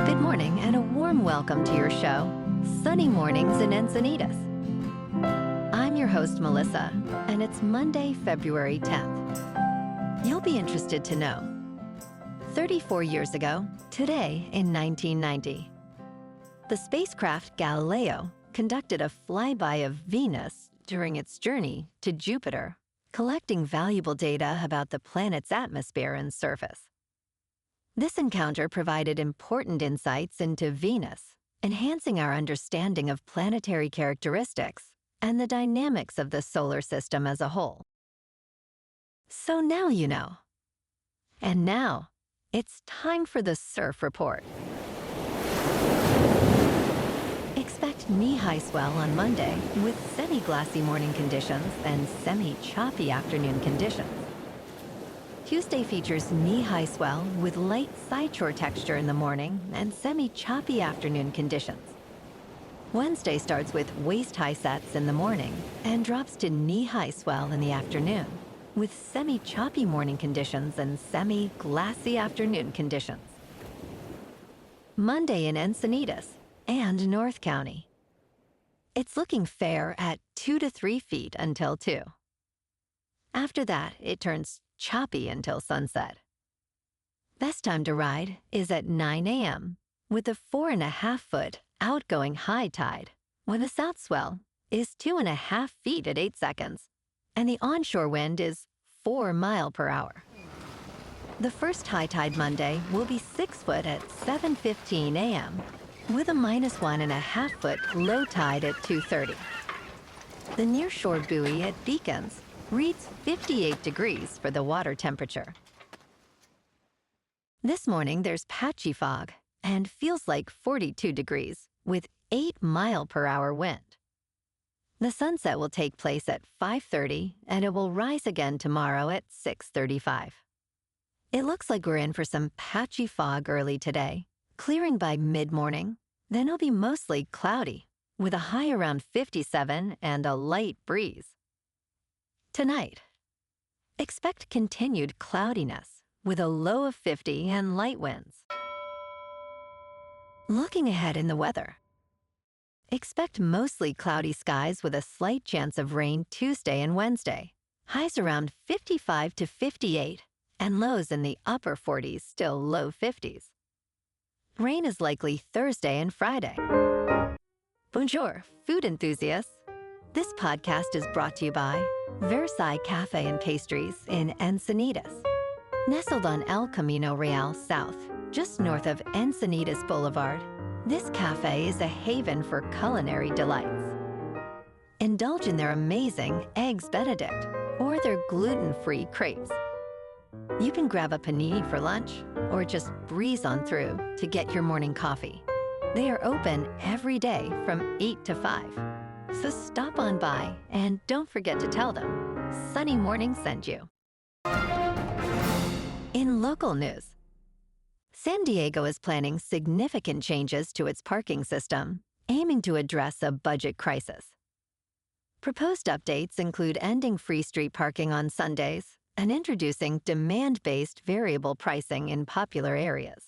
Good morning and a warm welcome to your show, Sunny Mornings in Encinitas. I'm your host, Melissa, and it's Monday, February 10th. You'll be interested to know. 34 years ago, today in 1990, the spacecraft Galileo conducted a flyby of Venus during its journey to Jupiter, collecting valuable data about the planet's atmosphere and surface. This encounter provided important insights into Venus, enhancing our understanding of planetary characteristics and the dynamics of the solar system as a whole. So now you know. And now, it's time for the Surf Report. Expect knee-high swell on Monday with semi-glassy morning conditions and semi-choppy afternoon conditions. Tuesday features knee-high swell with light sideshore texture in the morning and semi-choppy afternoon conditions. Wednesday starts with waist-high sets in the morning and drops to knee-high swell in the afternoon, with semi-choppy morning conditions and semi-glassy afternoon conditions. Monday in Encinitas and North County. It's looking fair at 2 to 3 feet until 2. After that, it turns choppy until sunset. Best time to ride is at 9 a.m. with a 4.5-foot outgoing high tide, when the south swell is 2.5 feet at 8 seconds, and the onshore wind is 4 miles per hour. The first high tide Monday will be 6 foot at 7:15 a.m. with a -1.5-foot low tide at 2:30. The nearshore buoy at Beacons reads 58 degrees for the water temperature. This morning there's patchy fog and feels like 42 degrees with 8 mile per hour wind. The sunset will take place at 5:30 and it will rise again tomorrow at 6:35. It looks like we're in for some patchy fog early today, clearing by mid-morning. Then it'll be mostly cloudy with a high around 57 and a light breeze. Tonight, expect continued cloudiness with a low of 50 and light winds. Looking ahead in the weather, expect mostly cloudy skies with a slight chance of rain Tuesday and Wednesday, highs around 55 to 58, and lows in the upper 40s, still low 50s. Rain is likely Thursday and Friday. Bonjour, food enthusiasts. This podcast is brought to you by Versailles Cafe and Pastries in Encinitas. Nestled on El Camino Real South, just north of Encinitas Boulevard, this cafe is a haven for culinary delights. Indulge in their amazing Eggs Benedict or their gluten-free crepes. You can grab a panini for lunch or just breeze on through to get your morning coffee. They are open every day from 8 to 5. So stop on by and don't forget to tell them Sunny Morning sent you. In local news, San Diego is planning significant changes to its parking system, aiming to address a budget crisis. Proposed updates include ending free street parking on Sundays and introducing demand-based variable pricing in popular areas.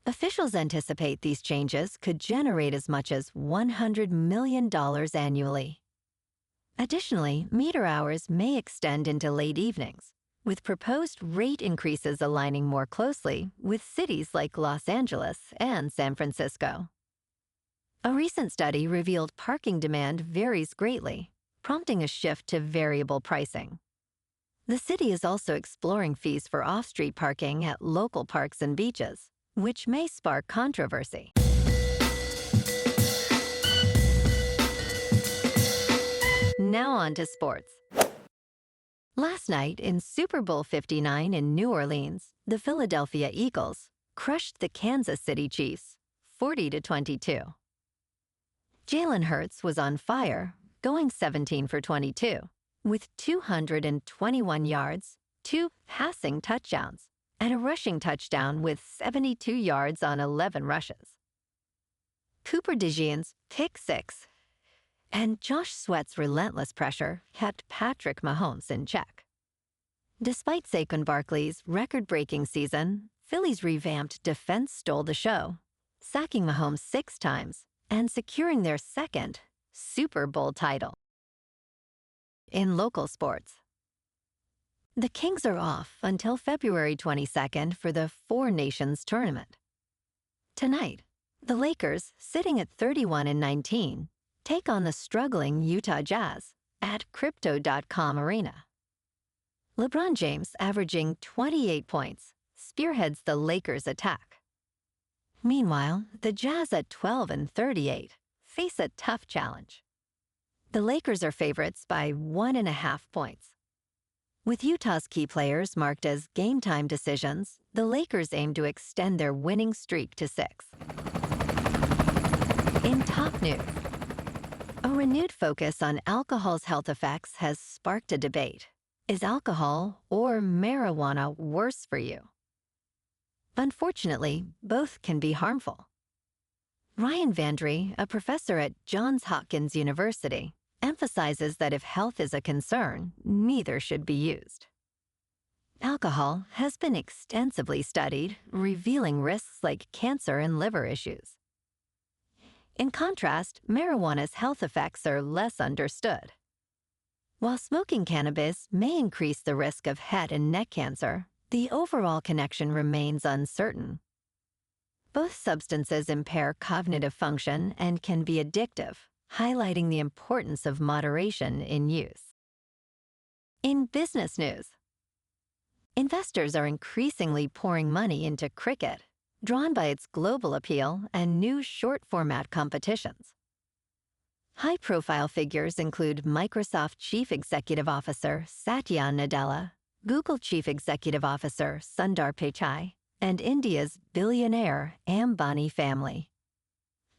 Officials anticipate these changes could generate as much as $100 million annually. Additionally, meter hours may extend into late evenings, with proposed rate increases aligning more closely with cities like Los Angeles and San Francisco. A recent study revealed parking demand varies greatly, prompting a shift to variable pricing. The city is also exploring fees for off-street parking at local parks and beaches, which may spark controversy. Now on to sports. Last night in Super Bowl 59 in New Orleans, the Philadelphia Eagles crushed the Kansas City Chiefs 40-22. Jalen Hurts was on fire, going 17 for 22, with 221 yards, 2 passing touchdowns, and a rushing touchdown with 72 yards on 11 rushes. Cooper DeJean's pick six and Josh Sweat's relentless pressure kept Patrick Mahomes in check. Despite Saquon Barkley's record-breaking season, Philly's revamped defense stole the show, sacking Mahomes 6 times and securing their second Super Bowl title. In local sports, the Kings are off until February 22nd for the Four Nations tournament. Tonight, the Lakers, sitting at 31-19, take on the struggling Utah Jazz at Crypto.com Arena. LeBron James, averaging 28 points, spearheads the Lakers' attack. Meanwhile, the Jazz at 12-38 face a tough challenge. The Lakers are favorites by 1.5 points. With Utah's key players marked as game-time decisions, the Lakers aim to extend their winning streak to 6. In top news, a renewed focus on alcohol's health effects has sparked a debate. Is alcohol or marijuana worse for you? Unfortunately, both can be harmful. Ryan Vandry, a professor at Johns Hopkins University, emphasizes that if health is a concern, neither should be used. Alcohol has been extensively studied, revealing risks like cancer and liver issues. In contrast, marijuana's health effects are less understood. While smoking cannabis may increase the risk of head and neck cancer, the overall connection remains uncertain. Both substances impair cognitive function and can be addictive, highlighting the importance of moderation in use. In business news, investors are increasingly pouring money into cricket, drawn by its global appeal and new short-format competitions. High-profile figures include Microsoft Chief Executive Officer Satya Nadella, Google Chief Executive Officer Sundar Pichai, and India's billionaire Ambani family.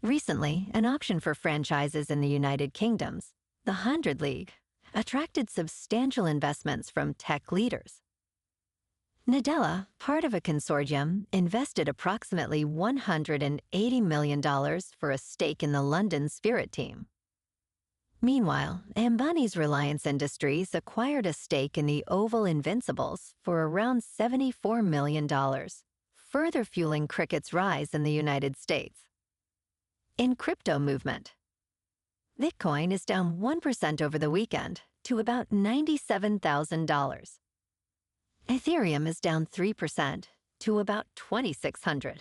Recently, an auction for franchises in the United Kingdom's, the 100 League, attracted substantial investments from tech leaders. Nadella, part of a consortium, invested approximately $180 million for a stake in the London Spirit team. Meanwhile, Ambani's Reliance Industries acquired a stake in the Oval Invincibles for around $74 million, further fueling cricket's rise in the United States. In crypto movement, Bitcoin is down 1% over the weekend to about $97,000. Ethereum is down 3% to about $2,600.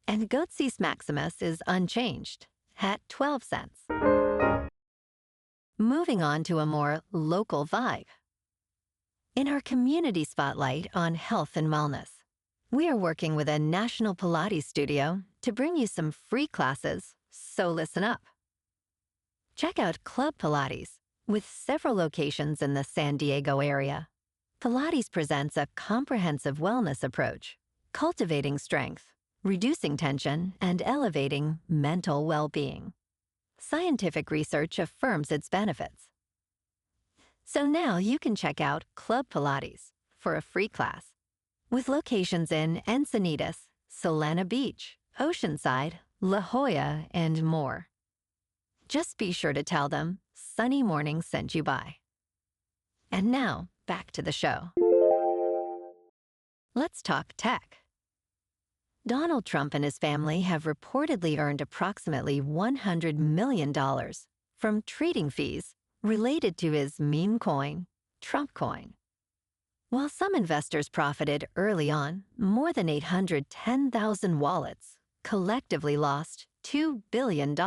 And Goatsis Maximus is unchanged at 12 cents. Moving on to a more local vibe. In our community spotlight on health and wellness, we are working with a national Pilates studio to bring you some free classes, so listen up. Check out Club Pilates, with several locations in the San Diego area. Pilates presents a comprehensive wellness approach, cultivating strength, reducing tension, and elevating mental well-being. Scientific research affirms its benefits. So now you can check out Club Pilates for a free class, with locations in Encinitas, Solana Beach, Oceanside, La Jolla, and more. Just be sure to tell them Sunny Morning sent you by. And now, back to the show. Let's talk tech. Donald Trump and his family have reportedly earned approximately $100 million from trading fees related to his meme coin, Trump coin. While some investors profited early on, more than 810,000 wallets collectively lost $2 billion.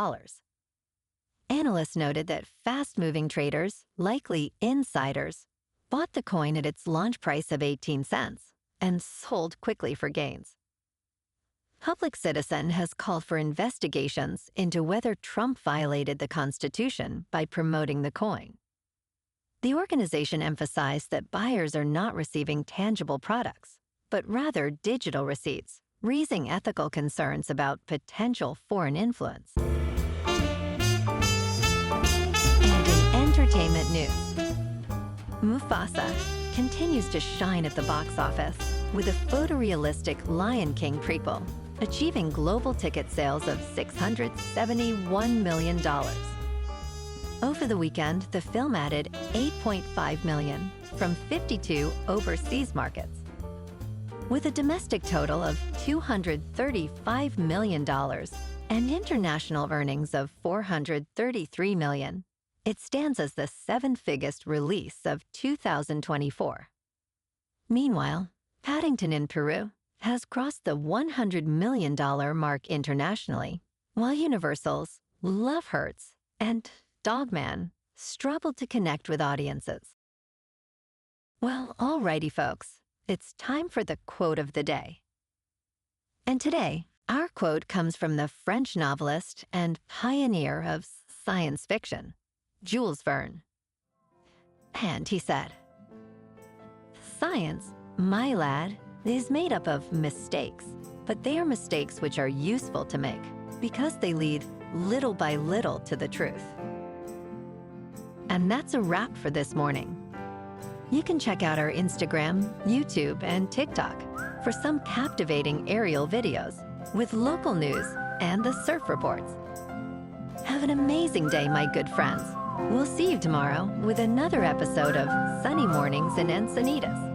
Analysts noted that fast-moving traders, likely insiders, bought the coin at its launch price of 18 cents and sold quickly for gains. Public Citizen has called for investigations into whether Trump violated the Constitution by promoting the coin. The organization emphasized that buyers are not receiving tangible products, but rather digital receipts, raising ethical concerns about potential foreign influence. And in entertainment news, Mufasa continues to shine at the box office with a photorealistic Lion King prequel, achieving global ticket sales of $671 million. Over the weekend, the film added $8.5 million from 52 overseas markets. With a domestic total of $235 million and international earnings of $433 million, it stands as the seventh biggest release of 2024. Meanwhile, Paddington in Peru has crossed the $100 million mark internationally, while Universal's Love Hurts and Dogman struggled to connect with audiences. Well, alrighty folks, it's time for the quote of the day. And today, our quote comes from the French novelist and pioneer of science fiction, Jules Verne. And he said, "Science, my lad, is made up of mistakes, but they are mistakes which are useful to make because they lead little by little to the truth." And that's a wrap for this morning. You can check out our Instagram, YouTube, and TikTok for some captivating aerial videos with local news and the surf reports. Have an amazing day, my good friends. We'll see you tomorrow with another episode of Sunny Mornings in Encinitas.